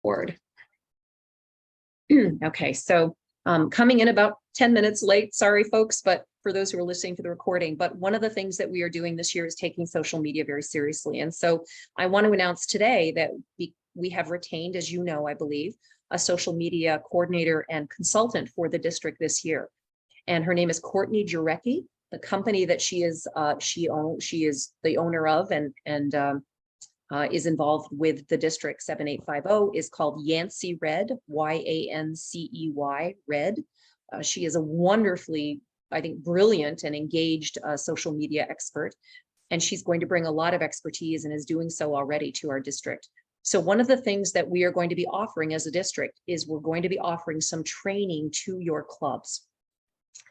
record. Okay, so coming in about 10 minutes late, sorry folks, but for those who are listening to the recording, but one of the things that we are doing this year is taking social media very seriously. And so I want to announce today that we have retained, as you know, I believe, a social media coordinator and consultant for the district this year. And her name is Courtney Jarecki. The company that she is the owner of and is involved with the district 7850 is called Yancey Red, Y-A-N-C-E-Y, Red. She is a wonderfully, I think, brilliant and engaged social media expert. And she's going to bring a lot of expertise and is doing so already to our district. So one of the things that we are going to be offering as a district is we're going to be offering some training to your clubs.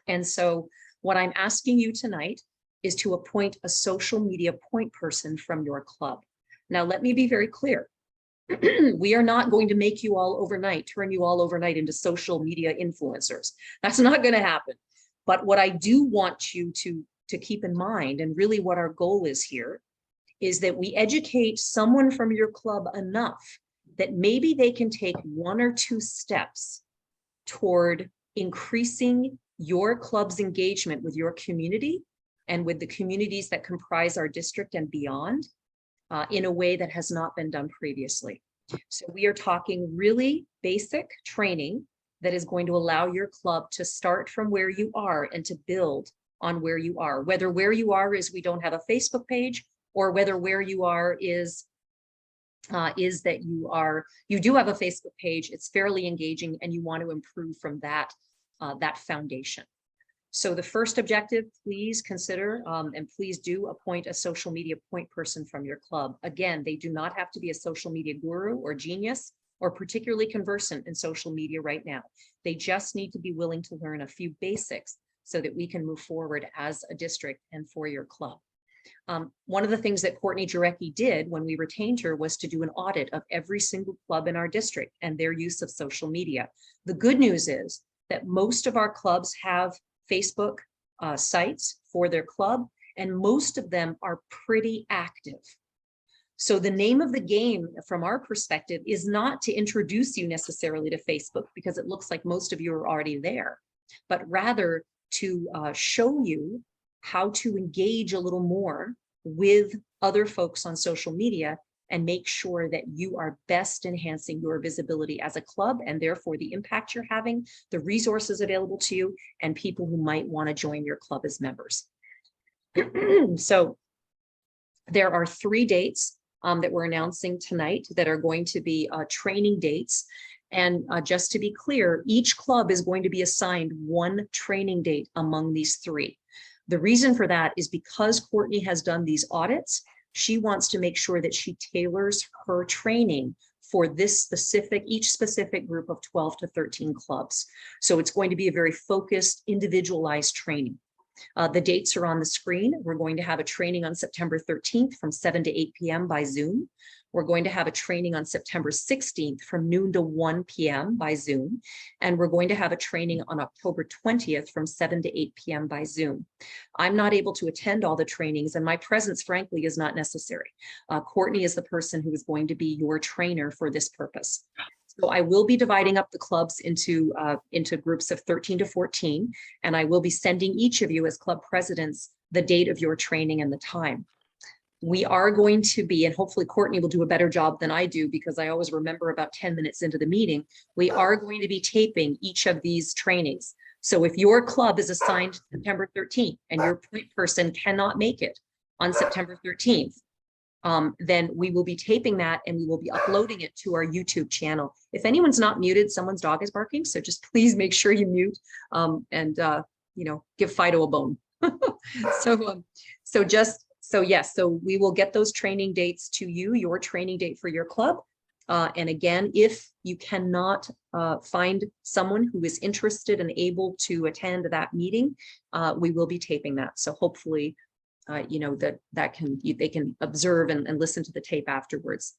And so what I'm asking you tonight is to appoint a social media point person from your club. Now, let me be very clear. We are not going to make you all overnight, turn you all overnight into social media influencers. That's not going to happen. But what I do want you to keep in mind, and really what our goal is here, is that we educate someone from your club enough that maybe they can take 1 or 2 steps toward increasing your club's engagement with your community and with the communities that comprise our district and beyond in a way that has not been done previously. So we are talking really basic training that is going to allow your club to start from where you are and to build on where you are, whether where you are is we don't have a Facebook page, or whether where you are is that you do have a Facebook page, it's fairly engaging, and you want to improve from that foundation. So the first objective, please consider and please do appoint a social media point person from your club. Again, they do not have to be a social media guru or genius or particularly conversant in social media right now. They just need to be willing to learn a few basics so that we can move forward as a district and for your club. One of the things that Courtney Jarecki did when we retained her was to do an audit of every single club in our district and their use of social media. The good news is that most of our clubs have Facebook sites for their club, and most of them are pretty active. So the name of the game from our perspective is not to introduce you necessarily to Facebook, because it looks like most of you are already there, but rather to show you how to engage a little more with other folks on social media and make sure that you are best enhancing your visibility as a club and therefore the impact you're having, the resources available to you, and people who might want to join your club as members. So there are 3 dates that we're announcing tonight that are going to be training dates. And just to be clear, each club is going to be assigned 1 training date among these 3. The reason for that is because Courtney has done these audits. She wants to make sure that she tailors her training for each specific group of 12 to 13 clubs. So it's going to be a very focused, individualized training. The dates are on the screen. We're going to have a training on September 13th from 7 to 8 p.m. by Zoom. We're going to have a training on September 16th from noon to 1 p.m. by Zoom. And we're going to have a training on October 20th from 7 to 8 p.m. by Zoom. I'm not able to attend all the trainings, and my presence, frankly, is not necessary. Courtney is the person who is going to be your trainer for this purpose. So I will be dividing up the clubs into groups of 13 to 14, and I will be sending each of you as club presidents the date of your training and the time. We are going to be, and hopefully Courtney will do a better job than I do because I always remember about 10 minutes into the meeting, we are going to be taping each of these trainings. So if your club is assigned September 13th and your point person cannot make it on September 13th, then we will be taping that and we will be uploading it to our YouTube channel. If anyone's not muted, someone's dog is barking, so just please make sure you mute and give Fido a bone. So yes, so we will get those training dates to you, your training date for your club. And again, if you cannot find someone who is interested and able to attend that meeting, we will be taping that. So hopefully, they can observe and listen to the tape afterwards.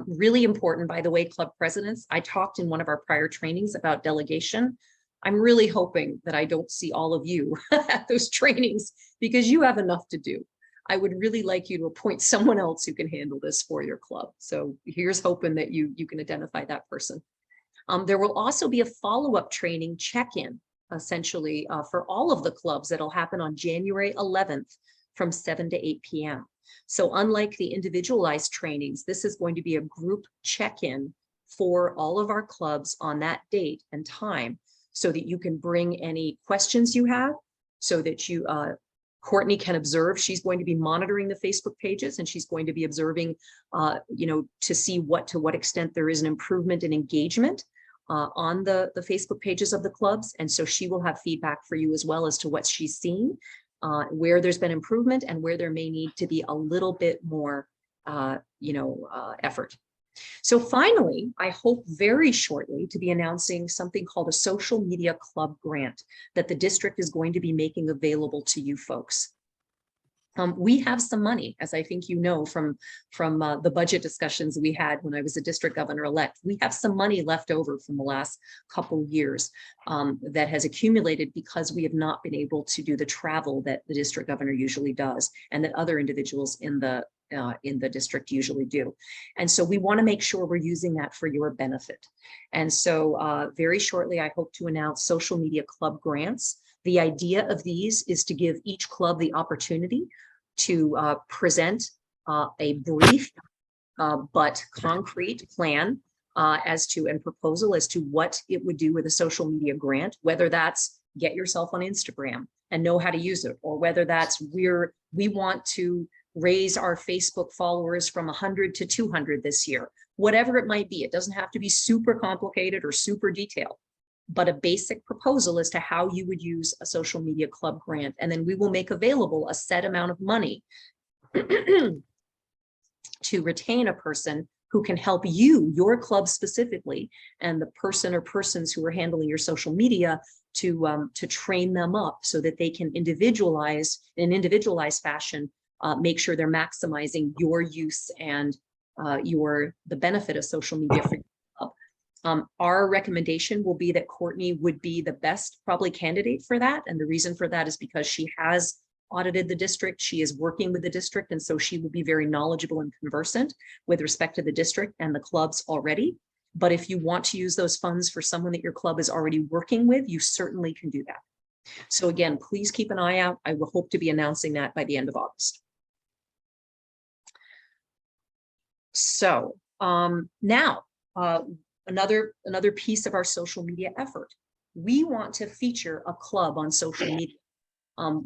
Really important, by the way, club presidents, I talked in one of our prior trainings about delegation. I'm really hoping that I don't see all of you at those trainings because you have enough to do. I would really like you to appoint someone else who can handle this for your club. So here's hoping that you can identify that person. There will also be a follow-up training check-in, essentially, for all of the clubs that'll happen on January 11th from 7 to 8 p.m. So unlike the individualized trainings, this is going to be a group check-in for all of our clubs on that date and time, so that you can bring any questions you have, so that you, Courtney can observe. She's going to be monitoring the Facebook pages, and she's going to be observing, to see to what extent there is an improvement in engagement on the Facebook pages of the clubs. And so she will have feedback for you as well as to what she's seen, where there's been improvement and where there may need to be a little bit more, effort. So finally, I hope very shortly to be announcing something called a social media club grant that the district is going to be making available to you folks. We have some money, as I think you know from the budget discussions we had when I was a district governor-elect. We have some money left over from the last couple years that has accumulated because we have not been able to do the travel that the district governor usually does, and that other individuals in the district usually do. And so we want to make sure we're using that for your benefit. And so very shortly, I hope to announce social media club grants. The idea of these is to give each club the opportunity to present a brief but concrete plan and proposal as to what it would do with a social media grant, whether that's get yourself on Instagram and know how to use it, or whether that's we want to raise our Facebook followers from 100 to 200 this year, whatever it might be. It doesn't have to be super complicated or super detailed, but a basic proposal as to how you would use a social media club grant. And then we will make available a set amount of money to retain a person who can help you, your club specifically, and the person or persons who are handling your social media to train them up so that they can in individualized fashion, make sure they're maximizing your use and the benefit of social media for your club. Our recommendation will be that Courtney would be the best probably candidate for that. And the reason for that is because she has audited the district. She is working with the district. And so she will be very knowledgeable and conversant with respect to the district and the clubs already. But if you want to use those funds for someone that your club is already working with, you certainly can do that. So again, please keep an eye out. I will hope to be announcing that by the end of August. So now, another piece of our social media effort. We want to feature a club on social media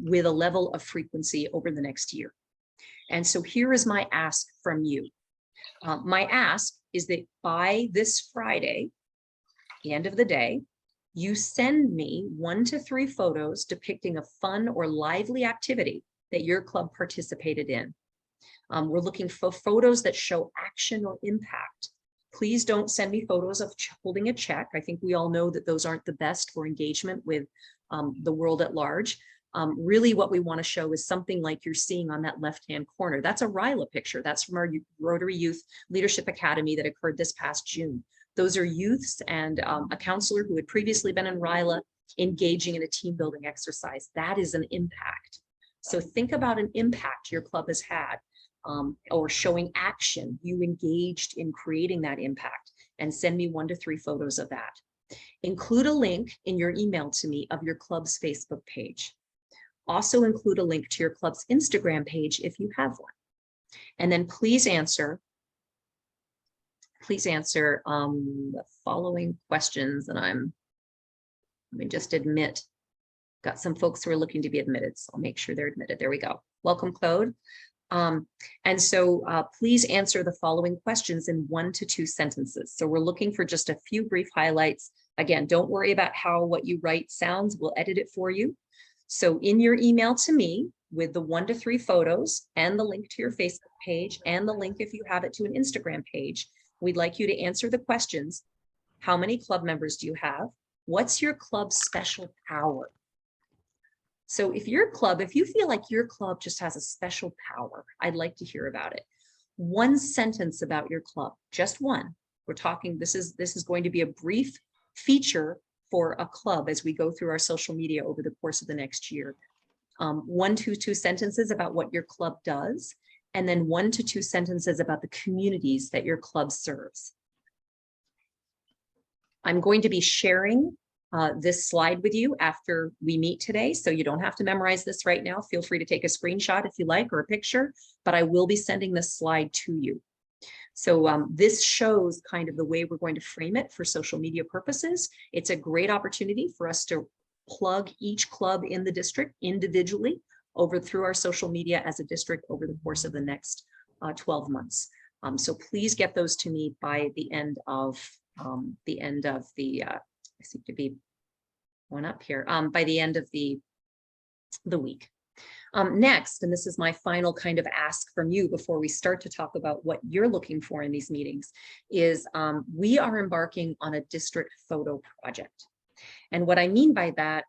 with a level of frequency over the next year. And so here is my ask from you. My ask is that by this Friday, the end of the day, you send me 1 to 3 photos depicting a fun or lively activity that your club participated in. We're looking for photos that show action or impact. Please don't send me photos of holding a check. I think we all know that those aren't the best for engagement with the world at large. Really what we want to show is something like you're seeing on that left-hand corner. That's a RILA picture. That's from our Rotary Youth Leadership Academy that occurred this past June. Those are youths and a counselor who had previously been in RILA engaging in a team building exercise. That is an impact. So think about an impact your club has had. Or showing action, you engaged in creating that impact, and send me 1 to 3 photos of that. Include a link in your email to me of your club's Facebook page. Also include a link to your club's Instagram page if you have one. And then please answer the following questions. And let me just admit, got some folks who are looking to be admitted, so I'll make sure they're admitted. There we go. Welcome, Claude. And so please answer the following questions in 1 to 2 sentences. So we're looking for just a few brief highlights. Again, don't worry about how what you write sounds. We'll edit it for you. So in your email to me with the 1 to 3 photos and the link to your Facebook page and the link, if you have it, to an Instagram page, we'd like you to answer the questions. How many club members do you have? What's your club's special power? So if you feel like your club just has a special power, I'd like to hear about it. 1 sentence about your club, just one. We're talking, this is going to be a brief feature for a club as we go through our social media over the course of the next year. 1 to 2 sentences about what your club does, and then 1 to 2 sentences about the communities that your club serves. I'm going to be sharing this slide with you after we meet today, so you don't have to memorize this right now. Feel free to take a screenshot if you like, or a picture, but I will be sending this slide to you. So this shows kind of the way we're going to frame it for social media purposes. It's a great opportunity for us to plug each club in the district individually through our social media as a district over the course of the next 12 months. So please get those to me by the end of I seem to be one up here, by the end of the week. Next, and this is my final kind of ask from you before we start to talk about what you're looking for in these meetings, is we are embarking on a district photo project. And what I mean by that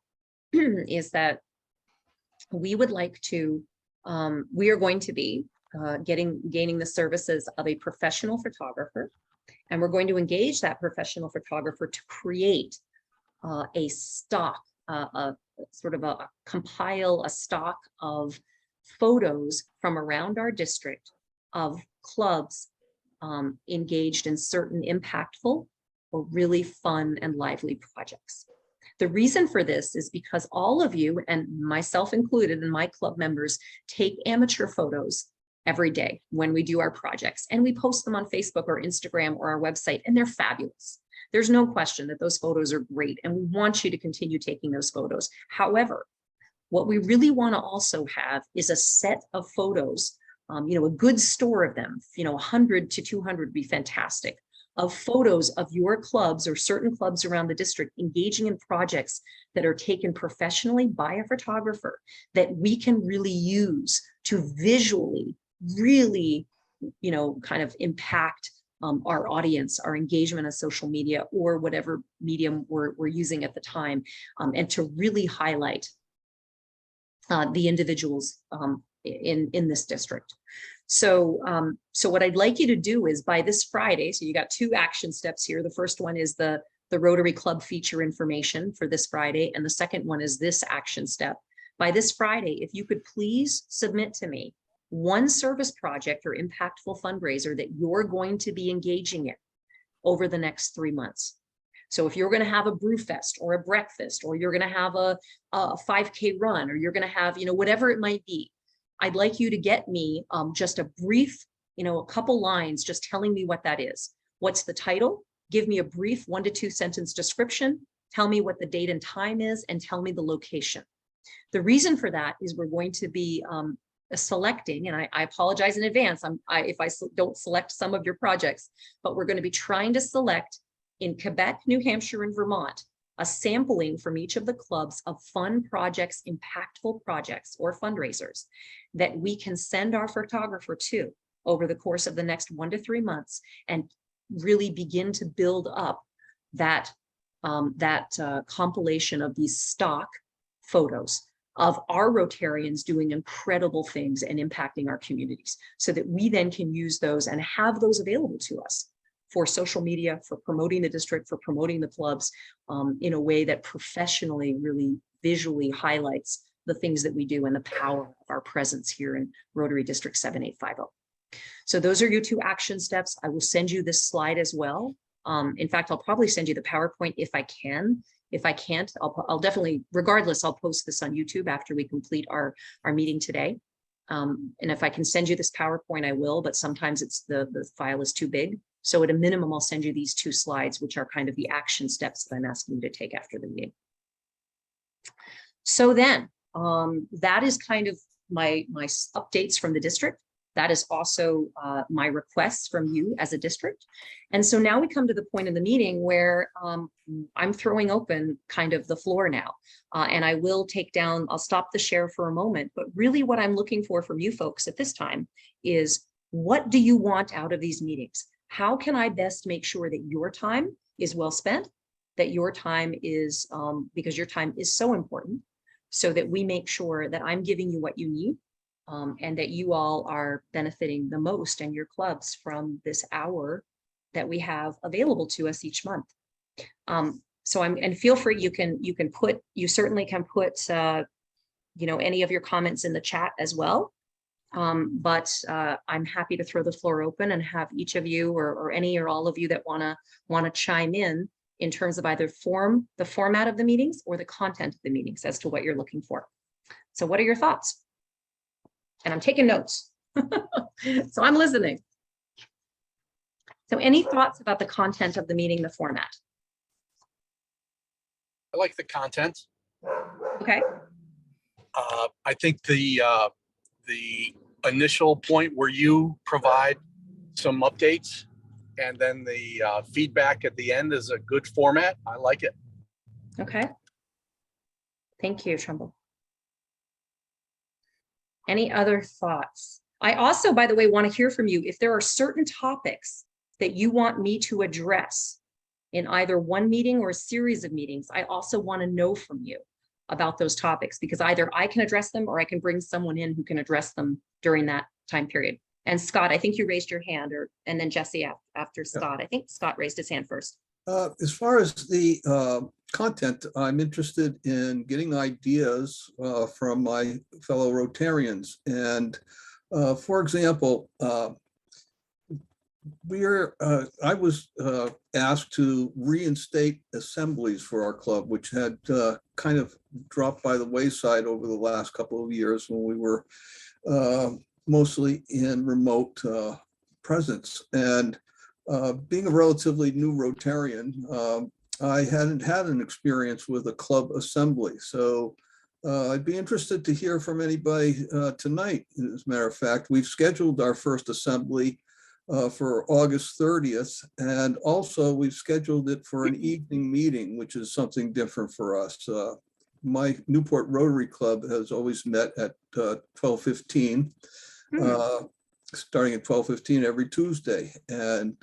is that we would like to, we are going to be gaining the services of a professional photographer, and we're going to engage that professional photographer to create a stock, compile a stock of photos from around our district of clubs engaged in certain impactful or really fun and lively projects. The reason for this is because all of you, and myself included, and my club members, take amateur photos every day when we do our projects, and we post them on Facebook or Instagram or our website, and they're fabulous. There's no question that those photos are great, and we want you to continue taking those photos. However, what we really want to also have is a set of photos, a good store of them, 100 to 200 would be fantastic, of photos of your clubs or certain clubs around the district engaging in projects that are taken professionally by a photographer that we can really use to visually really, kind of impact our audience, our engagement on social media or whatever medium we're using at the time, and to really highlight the individuals in this district. So what I'd like you to do is by this Friday, so you got 2 action steps here. The first one is the Rotary Club feature information for this Friday, and the second one is this action step. By this Friday, if you could please submit to me 1 service project or impactful fundraiser that you're going to be engaging in over the next 3 months. So if you're going to have a brew fest or a breakfast, or you're going to have a 5K run, or you're going to have, whatever it might be, I'd like you to get me just a brief, a couple lines just telling me what that is. What's the title? Give me a brief 1 to 2 sentence description. Tell me what the date and time is, and tell me the location. The reason for that is we're going to be selecting, and I apologize in advance if I don't select some of your projects, but we're going to be trying to select in Quebec, New Hampshire, and Vermont, a sampling from each of the clubs of fun projects, impactful projects, or fundraisers that we can send our photographer to over the course of the next 1 to 3 months, and really begin to build up that compilation of these stock photos of our Rotarians doing incredible things and impacting our communities, so that we then can use those and have those available to us for social media, for promoting the district, for promoting the clubs in a way that professionally, really visually highlights the things that we do and the power of our presence here in Rotary District 7850. So those are your 2 action steps. I will send you this slide as well. In fact, I'll probably send you the PowerPoint if I can. If I can't, I'll definitely, regardless, I'll post this on YouTube after we complete our meeting today. And if I can send you this PowerPoint, I will, but sometimes the file is too big. So at a minimum, I'll send you these 2 slides, which are kind of the action steps that I'm asking you to take after the meeting. So then that is kind of my updates from the district. That is also my requests from you as a district. And so now we come to the point in the meeting where I'm throwing open kind of the floor now. And I will I'll stop the share for a moment, but really what I'm looking for from you folks at this time is, what do you want out of these meetings? How can I best make sure that your time is well spent, that your time is, because your time is so important, so that we make sure that I'm giving you what you need, and that you all are benefiting the most in your clubs from this hour that we have available to us each month. So and feel free, you certainly can put any of your comments in the chat as well. But I'm happy to throw the floor open and have each of you or any or all of you that want to chime in terms of either the format of the meetings or the content of the meetings as to what you're looking for. So what are your thoughts? And I'm taking notes. So I'm listening. So any thoughts about the content of the meeting, the format? I like the content. Okay. I think the initial point where you provide some updates and then the feedback at the end is a good format. I like it. Okay. Thank you, Trumbull. Any other thoughts? I also, by the way, want to hear from you if there are certain topics that you want me to address in either one meeting or a series of meetings. I also want to know from you about those topics, because either I can address them or I can bring someone in who can address them during that time period. And Scott, I think you raised your hand, and then Jesse after Scott. I think Scott raised his hand first. As far as the content, I'm interested in getting ideas from my fellow Rotarians. And for example, I was asked to reinstate assemblies for our club, which had kind of dropped by the wayside over the last couple of years when we were mostly in remote presence. And being a relatively new Rotarian, I hadn't had an experience with a club assembly. So I'd be interested to hear from anybody tonight. As a matter of fact, we've scheduled our first assembly for August 30th. And also we've scheduled it for an evening meeting, which is something different for us. My Newport Rotary Club has always met at 12:15. Starting at 12:15 every Tuesday. And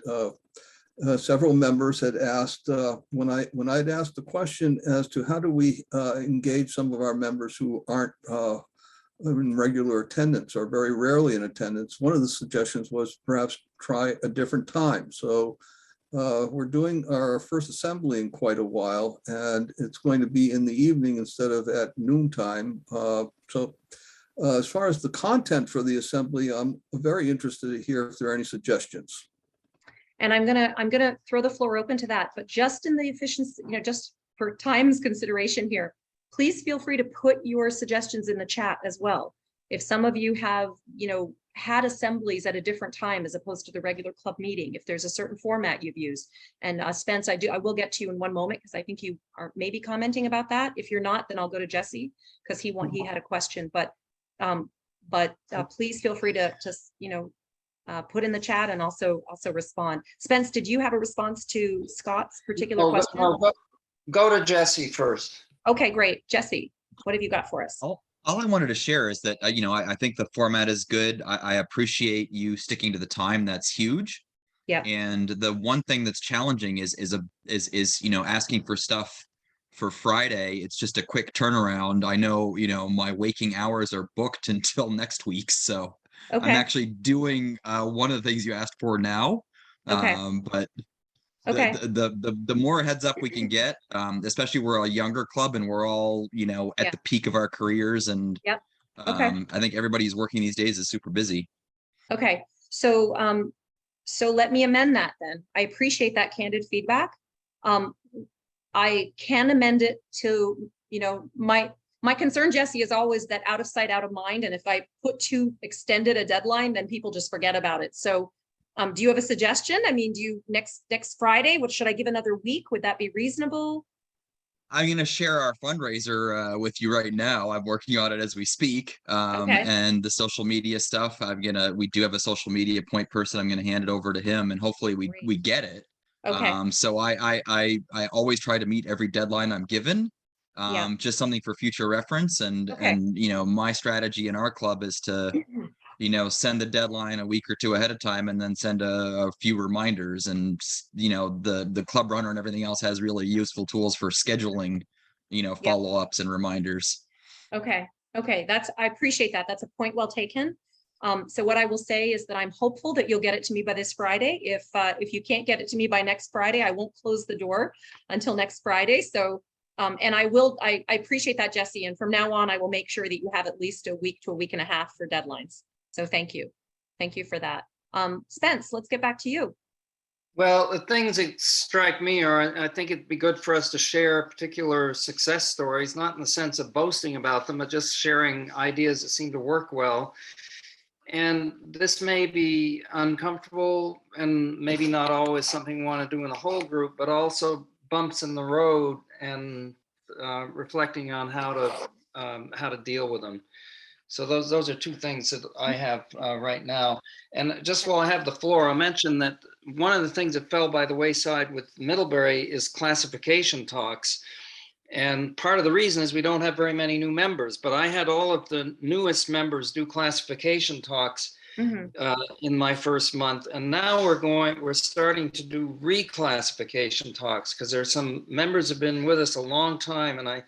several members had asked, when I'd asked the question as to how do we engage some of our members who aren't in regular attendance or very rarely in attendance, one of the suggestions was perhaps try a different time. So we're doing our first assembly in quite a while, and it's going to be in the evening instead of at noontime. As far as the content for the assembly, I'm very interested to hear if there are any suggestions. And I'm gonna throw the floor open to that, but just in the efficiency, just for time's consideration here, please feel free to put your suggestions in the chat as well. If some of you have, had assemblies at a different time as opposed to the regular club meeting, if there's a certain format you've used. And Spence, I will get to you in one moment because I think you are maybe commenting about that. If you're not, then I'll go to Jesse because he had a question. But please feel free to put in the chat and also respond. Spence, did you have a response to Scott's particular question? Go to Jesse first. Okay, great. Jesse, what have you got for us? All I wanted to share is that, I think the format is good. I appreciate you sticking to the time. That's huge. Yeah. And the one thing that's challenging is asking for stuff for Friday. It's just a quick turnaround. I know, my waking hours are booked until next week. So okay. I'm actually doing one of the things you asked for now. Okay. But okay. The more heads up we can get, especially we're a younger club and we're all, at the peak of our careers. And yep. Okay. I think everybody's working these days is super busy. Okay. So let me amend that then. I appreciate that candid feedback. I can amend it to, my concern, Jesse, is always that out of sight, out of mind. And if I put too extended a deadline, then people just forget about it. So do you have a suggestion? I mean, do you next Friday, what should I give another week? Would that be reasonable? I'm going to share our fundraiser with you right now. I'm working on it as we speak. Okay. And the social media stuff, we do have a social media point person. I'm going to hand it over to him and hopefully we get it. Okay. So I always try to meet every deadline I'm given. Just something for future reference. And my strategy in our club is to send the deadline a week or two ahead of time and then send a few reminders. And the club runner and everything else has really useful tools for scheduling follow-ups and reminders. Okay. I appreciate that. That's a point well taken. So what I will say is that I'm hopeful that you'll get it to me by this Friday. If you can't get it to me by next Friday, I won't close the door until next Friday. So And I appreciate that, Jesse. And from now on, I will make sure that you have at least a week to a week and a half for deadlines. So thank you. Thank you for that. Spence, let's get back to you. Well, the things that strike me are, I think it'd be good for us to share particular success stories, not in the sense of boasting about them, but just sharing ideas that seem to work well. And this may be uncomfortable and maybe not always something we want to do in the whole group, but also bumps in the road and reflecting on how to deal with them. So those are two things that I have right now. And just while I have the floor, I'll mention that one of the things that fell by the wayside with Middlebury is classification talks. And part of the reason is we don't have very many new members, but I had all of the newest members do classification talks in my first month. And now we're starting to do reclassification talks because there's some members have been with us a long time. And I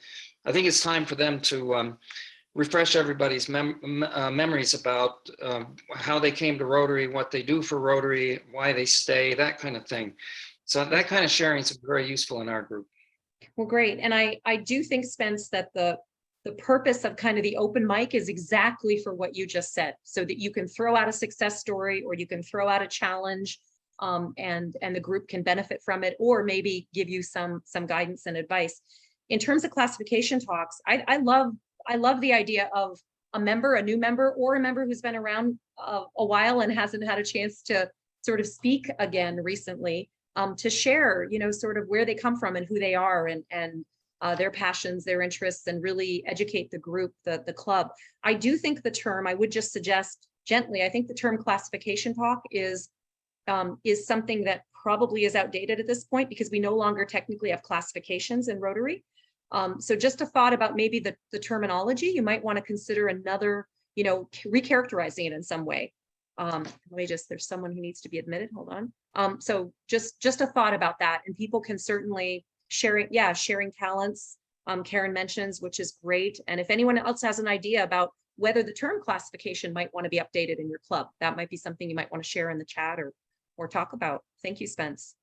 think it's time for them to refresh everybody's memories about how they came to Rotary, what they do for Rotary, why they stay, that kind of thing. So that kind of sharing is very useful in our group. Well, great. And I do think, Spence, that the purpose of kind of the open mic is exactly for what you just said, so that you can throw out a success story or you can throw out a challenge and the group can benefit from it, or maybe give you some guidance and advice. In terms of classification talks, I love the idea of a new member, or a member who's been around a while and hasn't had a chance to sort of speak again recently, to share, sort of where they come from and who they are and their passions, their interests, and really educate the group, the club. I do think the term, I would just suggest gently, I think the term classification talk is something that probably is outdated at this point, because we no longer technically have classifications in Rotary. So just a thought about maybe the terminology, you might want to consider another, recharacterizing it in some way. There's someone who needs to be admitted. Hold on. So just a thought about that. And people can certainly sharing talents. Karen mentions, which is great. And if anyone else has an idea about whether the term classification might want to be updated in your club, that might be something you might want to share in the chat or talk about. Thank you, Spence.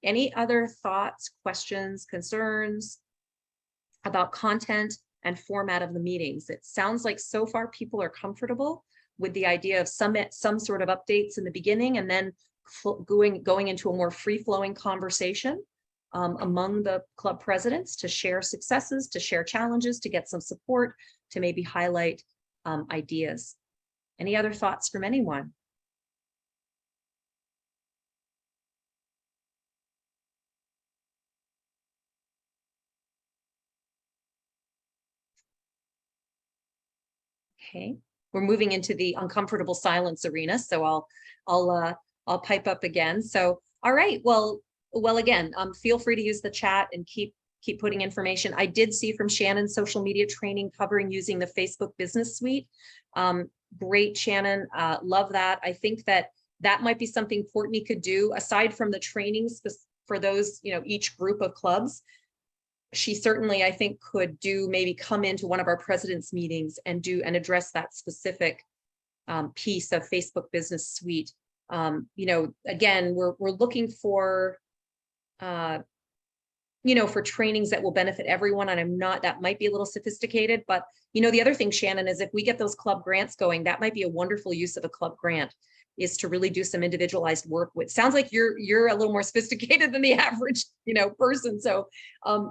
Any other thoughts, questions, concerns about content and format of the meetings? It sounds like so far people are comfortable with the idea of some sort of updates in the beginning, and then going into a more free-flowing conversation among the club presidents to share successes, to share challenges, to get some support, to maybe highlight ideas. Any other thoughts from anyone? Okay, we're moving into the uncomfortable silence arena, so I'll pipe up again. So, all right, well again, feel free to use the chat and keep putting information. I did see from Shannon social media training covering using the Facebook Business Suite. Great, Shannon, love that. I think that might be something Courtney could do aside from the trainings for those, each group of clubs. She certainly, I think, could maybe come into one of our presidents' meetings and address that specific piece of Facebook Business Suite. Again, we're looking for, for trainings that will benefit everyone. And that might be a little sophisticated, but the other thing, Shannon, is if we get those club grants going, that might be a wonderful use of a club grant, is to really do some individualized work with. Sounds like you're a little more sophisticated than the average, person. So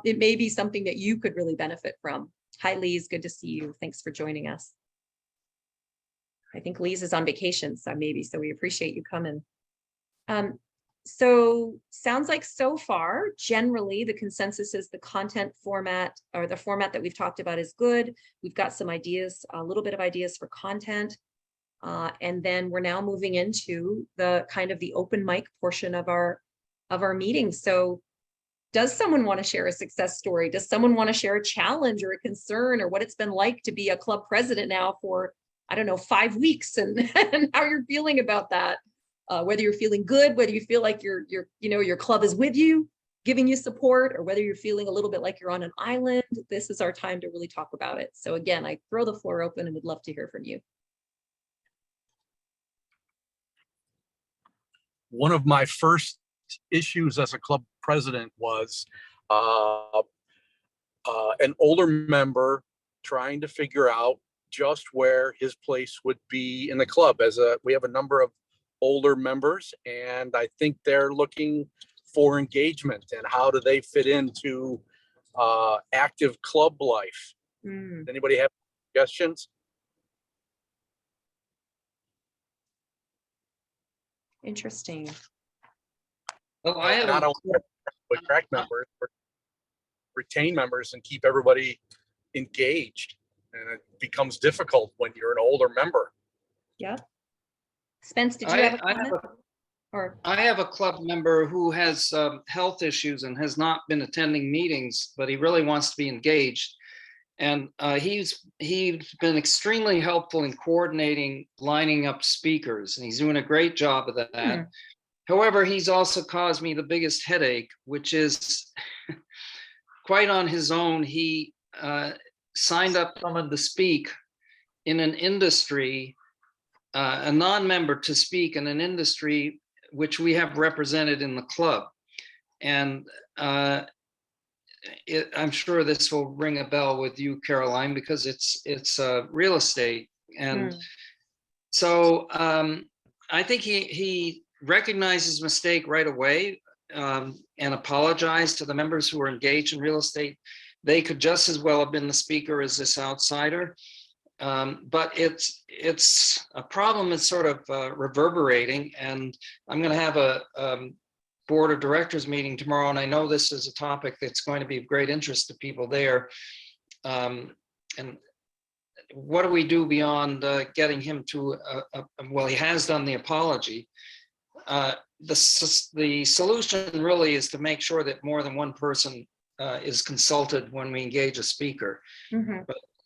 it may be something that you could really benefit from. Hi, Lise, good to see you. Thanks for joining us. I think Lise is on vacation, so we appreciate you coming. So sounds like so far, generally the consensus is the content format, or the format that we've talked about, is good. We've got some ideas, a little bit of ideas for content. And then we're now moving into the kind of the open mic portion of our meeting. So does someone want to share a success story? Does someone want to share a challenge or a concern, or what it's been like to be a club president now for, I don't know, 5 weeks, and how you're feeling about that? Whether you're feeling good, whether you feel like your club is with you, giving you support, or whether you're feeling a little bit like you're on an island, this is our time to really talk about it. So again, I throw the floor open and would love to hear from you. One of my first issues as a club president was an older member trying to figure out just where his place would be in the club. We have a number of older members, and I think they're looking for engagement and how do they fit into active club life. Anybody have suggestions? Interesting. Well, I have Not only with attract members, but retain members and keep everybody engaged. And it becomes difficult when you're an older member. Yeah. Spence, did you have a comment? I have a club member who has health issues and has not been attending meetings, but he really wants to be engaged. And he's been extremely helpful in coordinating, lining up speakers, and he's doing a great job of that. However, he's also caused me the biggest headache, which is quite on his own. He signed up someone to speak in an industry, a non-member to speak in an industry which we have represented in the club. And I'm sure this will ring a bell with you, Caroline, because it's real estate. And so I think he recognized his mistake right away and apologized to the members who were engaged in real estate. They could just as well have been the speaker as this outsider. But it's a problem that's sort of reverberating, and I'm going to have a board of directors meeting tomorrow, and I know this is a topic that's going to be of great interest to people there. And what do we do beyond getting him to well, he has done the apology. The solution really is to make sure that more than one person is consulted when we engage a speaker.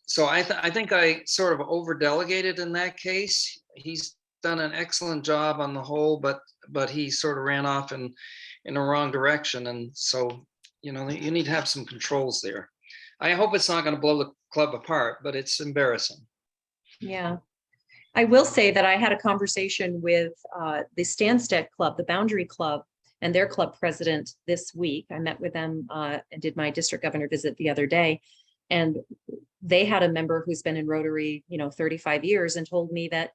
So I think I sort of over delegated in that case. He's done an excellent job on the whole, but he sort of ran off in the wrong direction. And so, you need to have some controls there. I hope it's not going to blow the club apart, but it's embarrassing. Yeah. I will say that I had a conversation with the Stansted Club, the Boundary Club, and their club president this week. I met with them and did my district governor visit the other day. And they had a member who's been in Rotary, 35 years, and told me that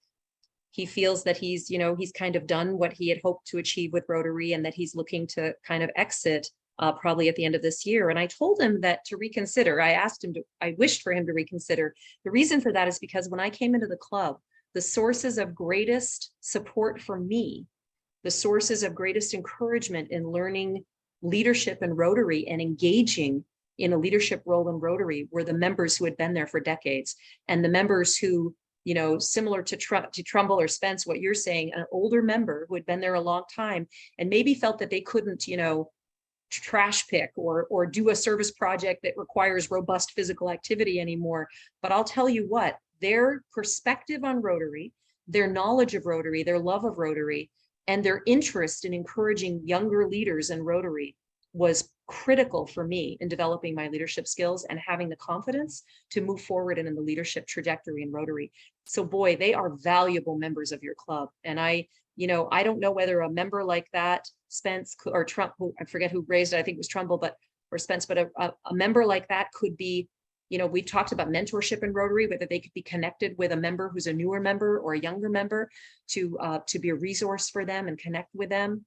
he feels that he's kind of done what he had hoped to achieve with Rotary, and that he's looking to kind of exit probably at the end of this year. And I told him that to reconsider. I wished for him to reconsider. The reason for that is because when I came into the club, the sources of greatest support for me, the sources of greatest encouragement in learning leadership in Rotary and engaging in a leadership role in Rotary were the members who had been there for decades, and the members who, similar to Trumbull or Spence, what you're saying, an older member who had been there a long time and maybe felt that they couldn't, trash pick or do a service project that requires robust physical activity anymore. But I'll tell you what, their perspective on Rotary, their knowledge of Rotary, their love of Rotary, and their interest in encouraging younger leaders in Rotary was critical for me in developing my leadership skills and having the confidence to move forward in the leadership trajectory in Rotary. So boy, they are valuable members of your club. And I don't know whether a member like that, Spence or Trump, I forget who raised it, I think it was Trumbull, or Spence, but a member like that could be, we talked about mentorship in Rotary, whether they could be connected with a member who's a newer member or a younger member to be a resource for them and connect with them,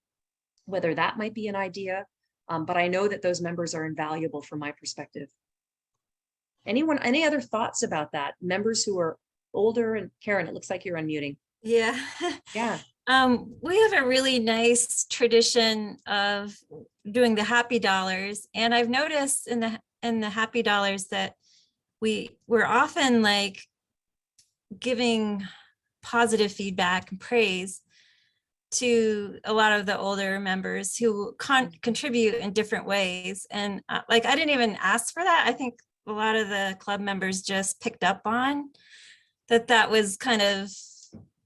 whether that might be an idea. But I know that those members are invaluable from my perspective. Any other thoughts about that? Members who are older, and Karen, it looks like you're unmuting. Yeah. Yeah. We have a really nice tradition of doing the happy dollars. And I've noticed in the happy dollars that we're often like giving positive feedback and praise to a lot of the older members who contribute in different ways. And I didn't even ask for that. I think a lot of the club members just picked up on that was kind of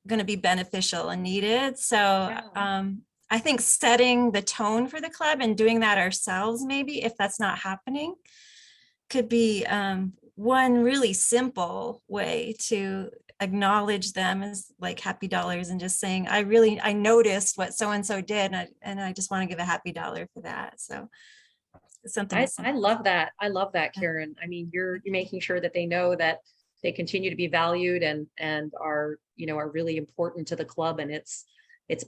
going to be beneficial and needed. So I think setting the tone for the club and doing that ourselves, maybe if that's not happening, could be one really simple way to acknowledge them as like happy dollars, and just saying, I noticed what so-and-so did, and I just want to give a happy dollar for that. So something. I as simple as love that. I love that, Yeah. Karen. I mean, you're making sure that they know that they continue to be valued and are, are really important to the club, and it's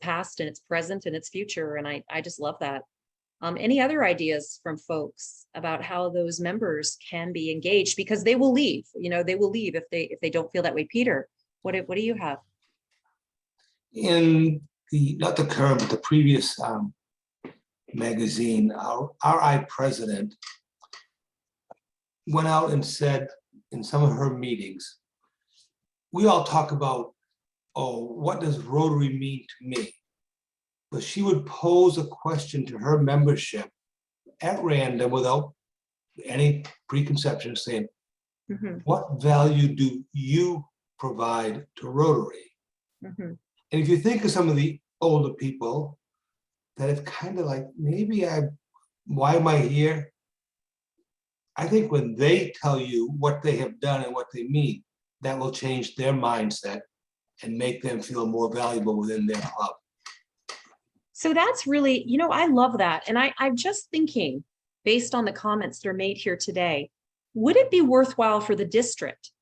past and it's present and its future. And I just love that. Any other ideas from folks about how those members can be engaged, because they will leave, they will leave if they don't feel that way. Peter, what do you have? In the, not the current, but the previous magazine, our RI president went out and said in some of her meetings, we all talk about, oh, what does Rotary mean to me? But she would pose a question to her membership at random without any preconception, saying, Mhm, what value do you provide to Rotary? mhm. And if you think of some of the older people that have kind of like, why am I here? I think when they tell you what they have done and what they mean, that will change their mindset and make them feel more valuable within their club. So that's really, I love that. And I'm just thinking, based on the comments that are made here today, would it be worthwhile for the district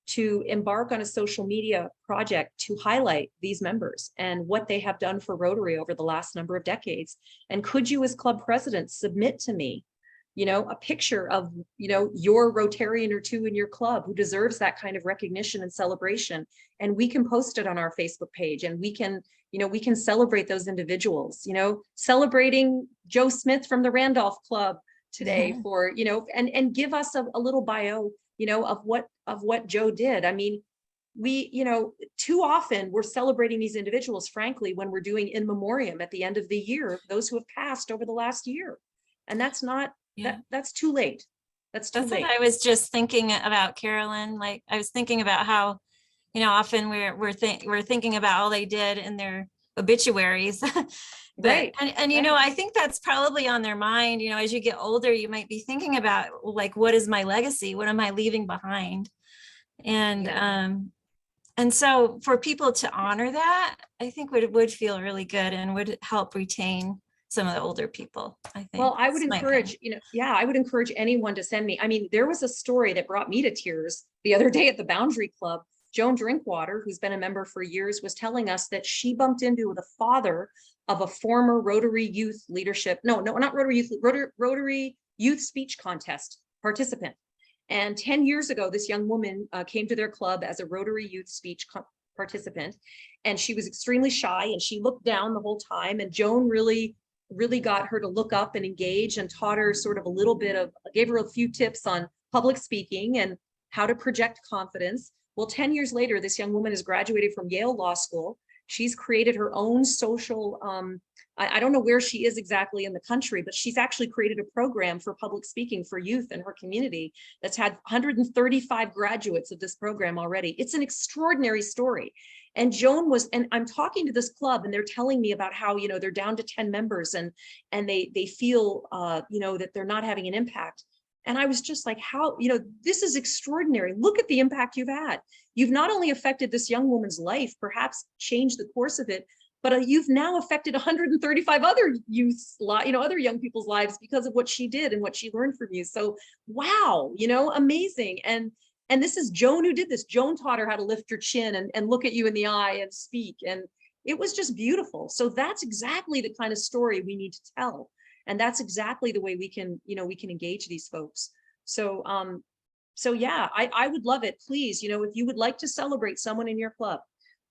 to embark on a social media project to highlight these members and what they have done for Rotary over the last number of decades? And could you, as club president, submit to me, a picture of, your Rotarian or two in your club who deserves that kind of recognition and celebration? And we can post it on our Facebook page, and we can celebrate those individuals, celebrating Joe Smith from the Randolph Club today for, and give us a little bio, of what Joe did. I mean, we, too often we're celebrating these individuals, frankly, when we're doing in memoriam at the end of the year, those who have passed over the last year. And that's not, that's too late. That's what I was just thinking about, Carolyn. Like, I was thinking about how, often we're thinking about all they did in their obituaries. But, right. And I think that's probably on their mind. As you get older, you might be thinking about, like, what is my legacy? What am I leaving behind? And so for people to honor that, I think would feel really good and would help retain some of the older people, I think. Well, I would encourage, I would encourage anyone to send me. I mean, there was a story that brought me to tears the other day at the Boundary Club. Joan Drinkwater, who's been a member for years, was telling us that she bumped into the father of a former Rotary Youth Leadership, not Rotary Youth, Rotary Youth Speech Contest participant. And 10 years ago, this young woman came to their club as a Rotary Youth Speech participant, and she was extremely shy, and she looked down the whole time, and Joan really got her to look up and engage, and taught her sort of gave her a few tips on public speaking and how to project confidence. Well, 10 years later, this young woman has graduated from Yale Law School. She's created her own social, I don't know where she is exactly in the country, but she's actually created a program for public speaking for youth in her community that's had 135 graduates of this program already. It's an extraordinary story. And Joan and I'm talking to this club, and they're telling me about how, they're down to 10 members and they feel, that they're not having an impact. And I was just like, how, this is extraordinary. Look at the impact you've had. You've not only affected this young woman's life, perhaps changed the course of it, but you've now affected 135 other youths, other young people's lives because of what she did and what she learned from you. So, wow, amazing. And this is Joan who did this. Joan taught her how to lift your chin and look at you in the eye and speak. And it was just beautiful. So that's exactly the kind of story we need to tell. And that's exactly the way we can engage these folks. So, yeah, I would love it. Please, if you would like to celebrate someone in your club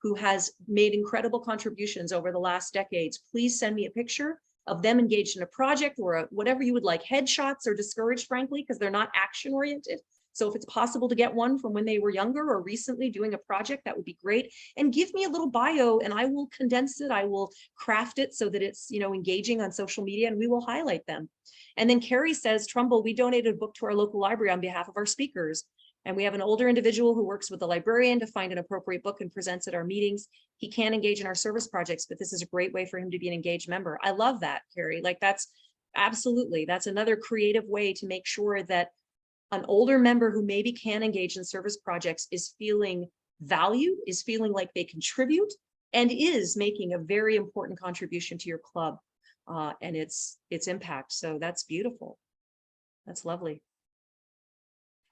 who has made incredible contributions over the last decades, please send me a picture of them engaged in a project or whatever you would like. Headshots are discouraged, frankly, because they're not action oriented. So if it's possible to get one from when they were younger or recently doing a project, that would be great. And give me a little bio and I will condense it. I will craft it so that it's, engaging on social media, and we will highlight them. And then Carrie says, Trumbull, we donated a book to our local library on behalf of our speakers. And we have an older individual who works with the librarian to find an appropriate book and presents at our meetings. He can engage in our service projects, but this is a great way for him to be an engaged member. I love that, Carrie. Like, that's another creative way to make sure that an older member who maybe can engage in service projects is feeling valued, is feeling like they contribute, and is making a very important contribution to your club and its impact. So that's beautiful. That's lovely.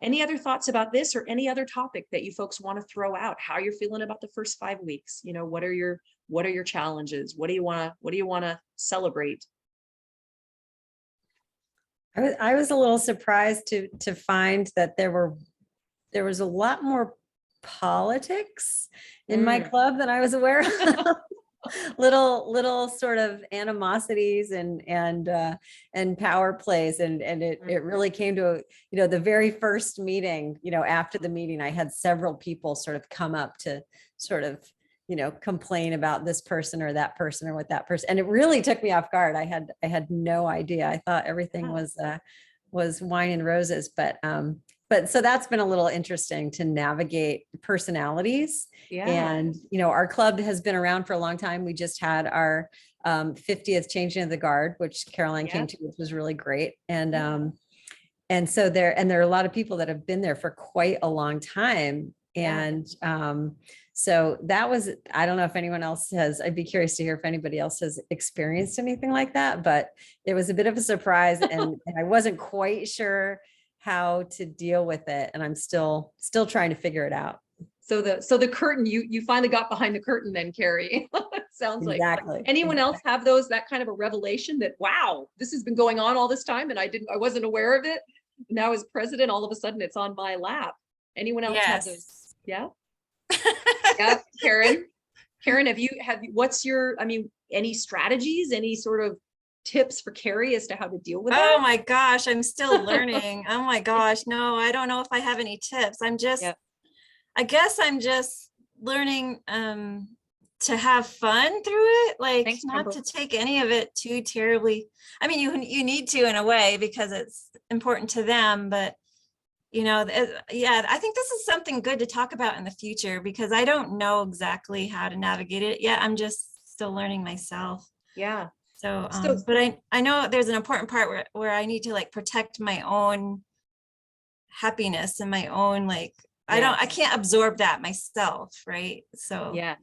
Any other thoughts about this or any other topic that you folks want to throw out? How you're feeling about the first 5 weeks? You know, what are your challenges? What do you want to celebrate? I was a little surprised to find that there was a lot more politics in my club than I was aware of. little sort of animosities and power plays, and it really came to, the very first meeting, after the meeting, I had several people sort of come up to sort of, complain about this person or that person or what that person, and it really took me off guard. I had no idea. I thought everything was wine and roses, but so that's been a little interesting to navigate personalities. Yeah. And, our club has been around for a long time. We just had our 50th changing of the guard, which Caroline came to, which was really great. And so there are a lot of people that have been there for quite a long time. And so that was, I don't know if anyone else has, I'd be curious to hear if anybody else has experienced anything like that, but it was a bit of a surprise and I wasn't quite sure how to deal with it. And I'm still trying to figure it out. So the curtain, you finally got behind the curtain then, Carrie. Sounds exactly. Like anyone else have that kind of a revelation that, wow, this has been going on all this time and I wasn't aware of it. Now as president, all of a sudden it's on my lap. Anyone else have those? Yeah. Yeah. Karen, what's your, any strategies, any sort of tips for Carrie as to how to deal with it? Oh my gosh, I'm still learning. Oh my gosh. No, I don't know if I have any tips. I guess I'm just learning to have fun through it, like Thanks, not Kimber. to take any of it too terribly. You need to in a way because it's important to them, but I think this is something good to talk about in the future because I don't know exactly how to navigate it yet. I'm just still learning myself. Yeah. So, but I know there's an important part where I need to like protect my own happiness and my own, like, I can't absorb that myself. Right. So yeah,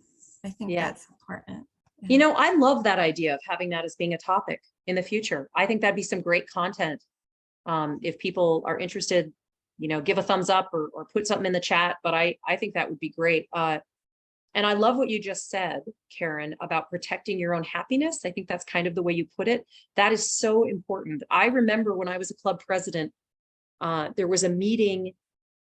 I think that's important. I love that idea of having that as being a topic in the future. I think that'd be some great content. If people are interested, give a thumbs up or put something in the chat, but I think that would be great. And I love what you just said, Karen, about protecting your own happiness. I think that's kind of the way you put it. That is so important. I remember when I was a club president, there was a meeting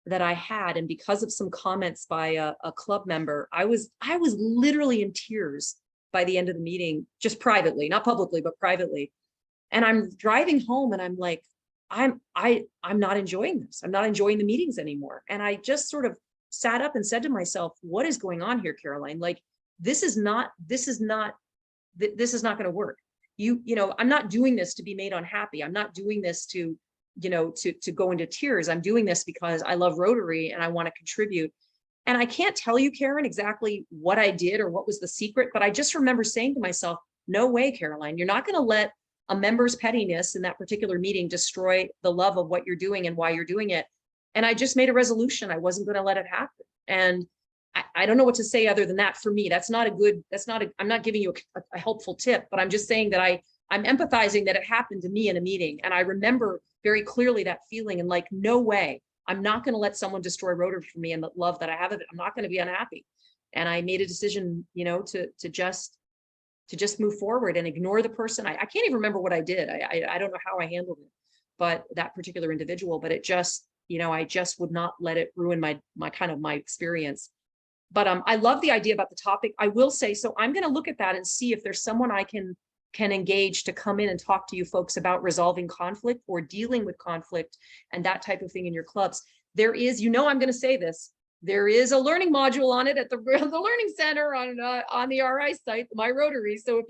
that I had, and because of some comments by a club member, I was literally in tears by the end of the meeting, just privately, not publicly, but privately. And I'm driving home and I'm like, I'm not enjoying this. I'm not enjoying the meetings anymore. And I just sort of sat up and said to myself, what is going on here, Caroline? Like, this is not going to work. I'm not doing this to be made unhappy. I'm not doing this to go into tears. I'm doing this because I love Rotary and I want to contribute. And I can't tell you, Karen, exactly what I did or what was the secret, but I just remember saying to myself, no way, Caroline, you're not going to let a member's pettiness in that particular meeting destroy the love of what you're doing and why you're doing it. And I just made a resolution. I wasn't going to let it happen. And I don't know what to say other than that. For me, I'm not giving you a helpful tip, but I'm just saying that I'm empathizing that it happened to me in a meeting. And I remember very clearly that feeling and like, no way, I'm not going to let someone destroy Rotary for me and the love that I have of it. I'm not going to be unhappy. And I made a decision, to just move forward and ignore the person. I can't even remember what I did. I don't know how I handled it, but that particular individual, but it just, I just would not let it ruin my experience. But I love the idea about the topic. I will say, so I'm going to look at that and see if there's someone I can engage to come in and talk to you folks about resolving conflict or dealing with conflict and that type of thing in your clubs. There is, I'm going to say this, there is a learning module on it at the Learning Center on the RI site, My Rotary. So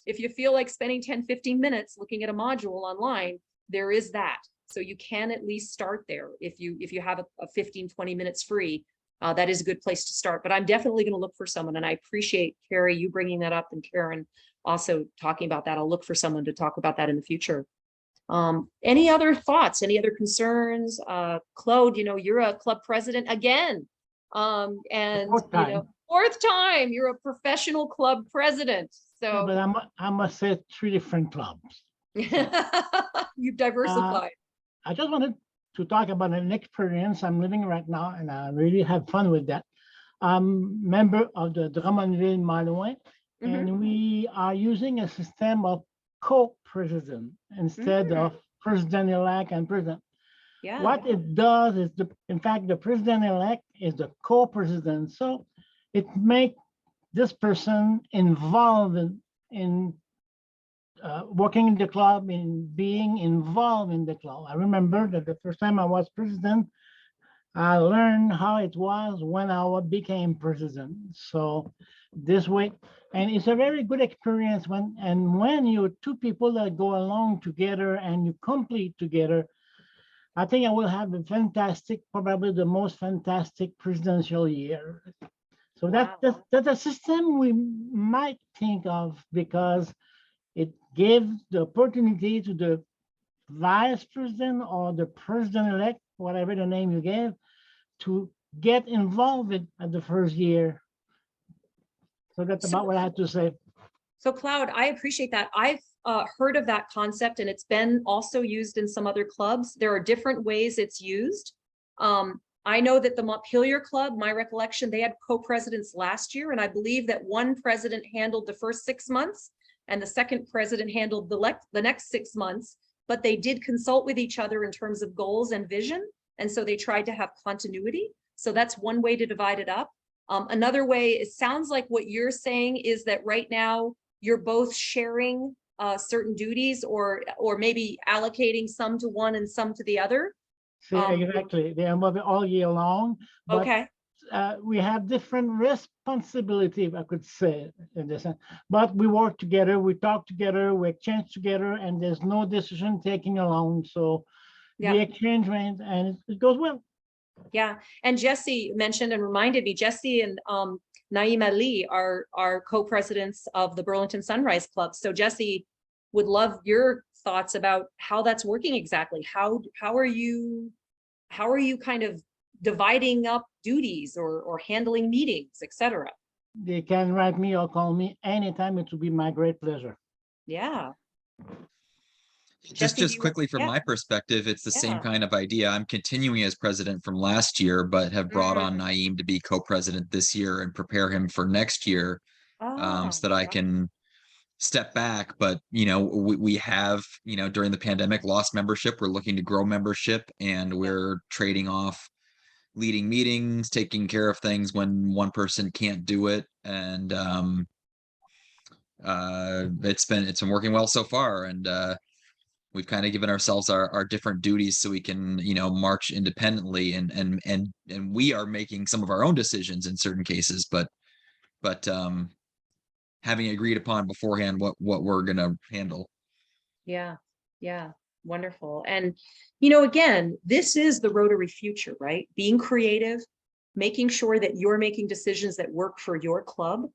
if you feel like spending 10-15 minutes looking at a module online, there is that. So you can at least start there if you have a 15-20 minutes free. That is a good place to start. But I'm definitely going to look for someone, and I appreciate, Carrie, you bringing that up, and Karen also talking about that. I'll look for someone to talk about that in the future. Any other thoughts? Any other concerns? Claude, you're a club president again. And fourth time, you're a professional club president. So, but I must say 3 different clubs. You've diversified. I just wanted to talk about an experience I'm living right now, and I really have fun with that. I'm member of the Drummondville Malouin, and we are using a system of co-president instead of president-elect and president. Yeah. What it does is, in fact, the president-elect is the co-president. So it makes this person involved in working in the club, in being involved in the club. I remember that the first time I was president, I learned how it was when I became president. So this way, and it's a very good experience when you're two people that go along together and you complete together. I think I will have a fantastic, probably the most fantastic presidential year. So that's a system we might think of, because it gives the opportunity to the vice president or the president-elect, whatever the name you gave, to get involved at the first year. So that's about what I had to say. So Cloud, I appreciate that. I've heard of that concept, and it's been also used in some other clubs. There are different ways it's used. I know that the Montpelier Club, my recollection, they had co-presidents last year, and I believe that one president handled the first 6 months and the second president handled the next 6 months, but they did consult with each other in terms of goals and vision. And so they tried to have continuity. So that's one way to divide it up. Another way, it sounds like what you're saying is that right now you're both sharing certain duties, or maybe allocating some to one and some to the other. Exactly, they involve it all year long. But, okay. We have different responsibility, I could say, in this. But we work together, we talk together, we exchange together, and there's no decision taking alone. So the exchange rate, and it goes well. Yeah, and Jesse mentioned and reminded me, Jesse and Naeem Ali are co-presidents of the Burlington Sunrise Club. So Jesse, would love your thoughts about how that's working exactly. How are you kind of dividing up duties or handling meetings, etc.? They can write me or call me anytime. It will be my great pleasure. Yeah. Just quickly from my perspective, it's the same kind of idea. I'm continuing as president from last year, but have brought on Naeem to be co-president this year and prepare him for next year, so that I can step back. But we have during the pandemic lost membership. We're looking to grow membership, and we're trading off leading meetings, taking care of things when one person can't do it, and it's been working well so far. And we've kind of given ourselves our different duties so we can, march independently, and we are making some of our own decisions in certain cases, but having agreed upon beforehand what we're going to handle. Yeah. Wonderful. And, again, this is the Rotary future, right? Being creative, making sure that you're making decisions that work for your club.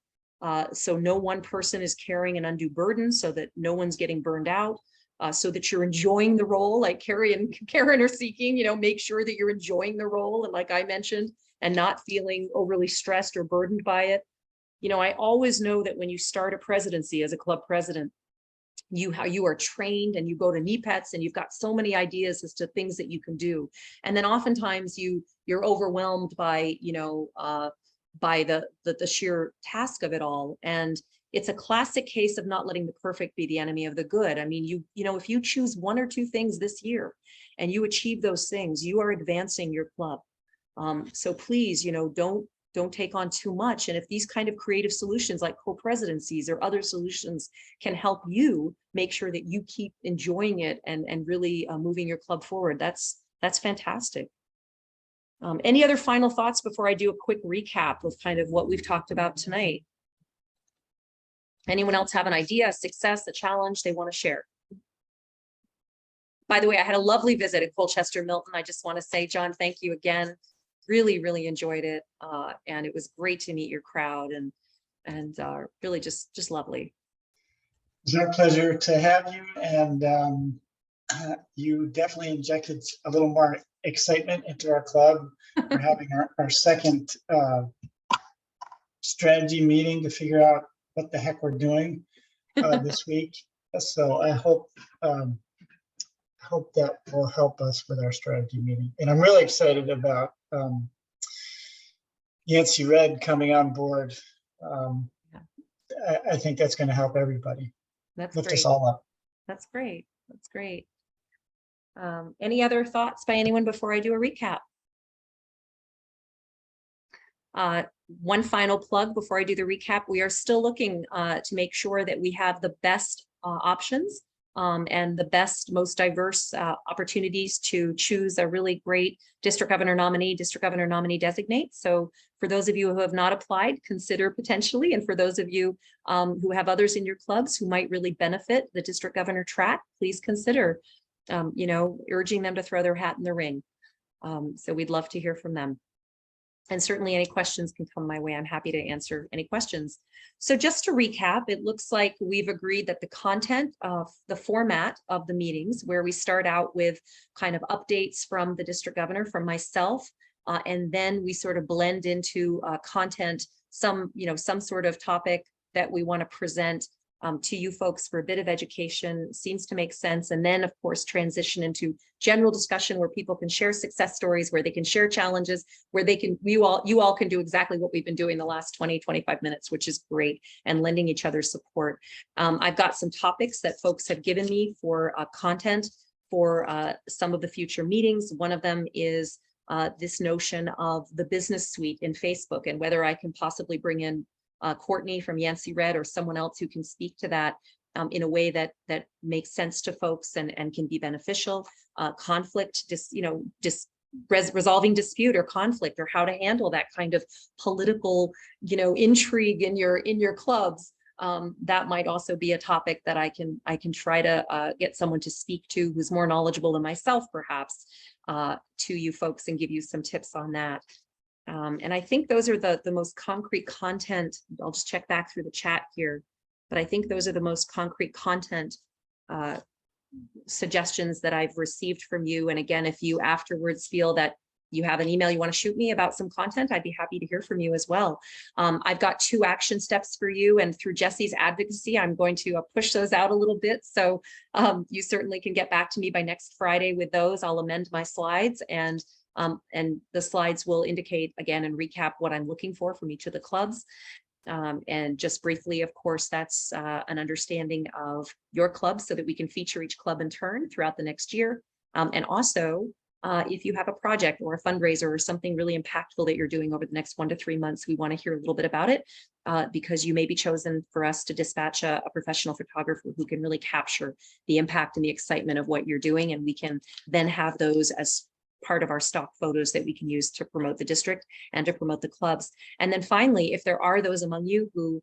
So no one person is carrying an undue burden, so that no one's getting burned out. So that you're enjoying the role, like Carrie and Karen are seeking, make sure that you're enjoying the role, and like I mentioned, and not feeling overly stressed or burdened by it. I always know that when you start a presidency as a club president, you are trained and you go to NEPETs and you've got so many ideas as to things that you can do. And then oftentimes you're overwhelmed by, by the sheer task of it all. And it's a classic case of not letting the perfect be the enemy of the good. I mean, if you choose one or two things this year and you achieve those things, you are advancing your club. So please, don't take on too much. And if these kind of creative solutions like co-presidencies or other solutions can help you make sure that you keep enjoying it and really moving your club forward, that's fantastic. Any other final thoughts before I do a quick recap of kind of what we've talked about tonight? Anyone else have an idea, a success, a challenge they want to share? By the way, I had a lovely visit at Colchester Milton. I just want to say, John, thank you again. Really, really enjoyed it. And it was great to meet your crowd and really just lovely. It's our pleasure to have you. And you definitely injected a little more excitement into our club. We're having our second strategy meeting to figure out what the heck we're doing this week. So I hope hope that will help us with our strategy meeting. And I'm really excited about Yancy Red coming on board. I think that's going to help everybody. That's Lift great. us all up. That's great. That's great. Any other thoughts by anyone before I do a recap? One final plug before I do the recap. We are still looking to make sure that we have the best options and the best, most diverse opportunities to choose a really great district governor nominee designate. So for those of you who have not applied, consider potentially. And for those of you who have others in your clubs who might really benefit the district governor track, please consider, urging them to throw their hat in the ring. So we'd love to hear from them. And certainly any questions can come my way. I'm happy to answer any questions. So just to recap, it looks like we've agreed that the content of the format of the meetings, where we start out with kind of updates from the district governor, from myself, and then we sort of blend into content, some sort of topic that we want to present to you folks for a bit of education seems to make sense. And then of course, transition into general discussion where people can share success stories, where they can share challenges, where you all can do exactly what we've been doing the last 20-25 minutes, which is great, and lending each other support. I've got some topics that folks have given me for content for some of the future meetings. One of them is this notion of the business suite in Facebook, and whether I can possibly bring in Courtney from Yancy Red or someone else who can speak to that in a way that makes sense to folks and can be beneficial. Conflict, resolving dispute or conflict, or how to handle that kind of political, intrigue in your clubs. That might also be a topic that I can try to get someone to speak to who's more knowledgeable than myself, perhaps, to you folks, and give you some tips on that. And I think those are the most concrete content. I'll just check back through the chat here, but I think those are the most concrete content suggestions that I've received from you. And again, if you afterwards feel that you have an email you want to shoot me about some content, I'd be happy to hear from you as well. I've got 2 action steps for you, and through Jesse's advocacy, I'm going to push those out a little bit. So you certainly can get back to me by next Friday with those. I'll amend my slides, and the slides will indicate again and recap what I'm looking for from each of the clubs. And just briefly, of course, that's an understanding of your club so that we can feature each club in turn throughout the next year. And also, if you have a project or a fundraiser or something really impactful that you're doing over the next 1 to 3 months, we want to hear a little bit about it, because you may be chosen for us to dispatch a professional photographer who can really capture the impact and the excitement of what you're doing. And we can then have those as part of our stock photos that we can use to promote the district and to promote the clubs. And then finally, if there are those among you who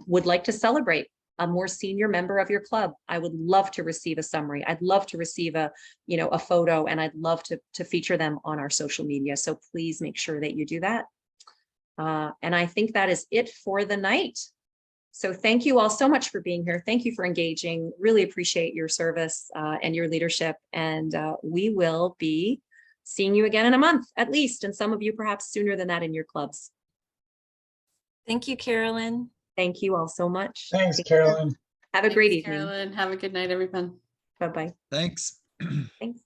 would like to celebrate a more senior member of your club, I would love to receive a summary. I'd love to receive a photo, and I'd love to feature them on our social media. So please make sure that you do that. And I think that is it for the night. So thank you all so much for being here. Thank you for engaging. Really appreciate your service and your leadership. And we will be seeing you again in a month at least, and some of you perhaps sooner than that in your clubs. Thank you, Carolyn. Thank you all so much. Thanks, Carolyn. Have a great Thanks, evening. Carolyn. Have a good night, everyone. Bye-bye. Thanks. Thanks.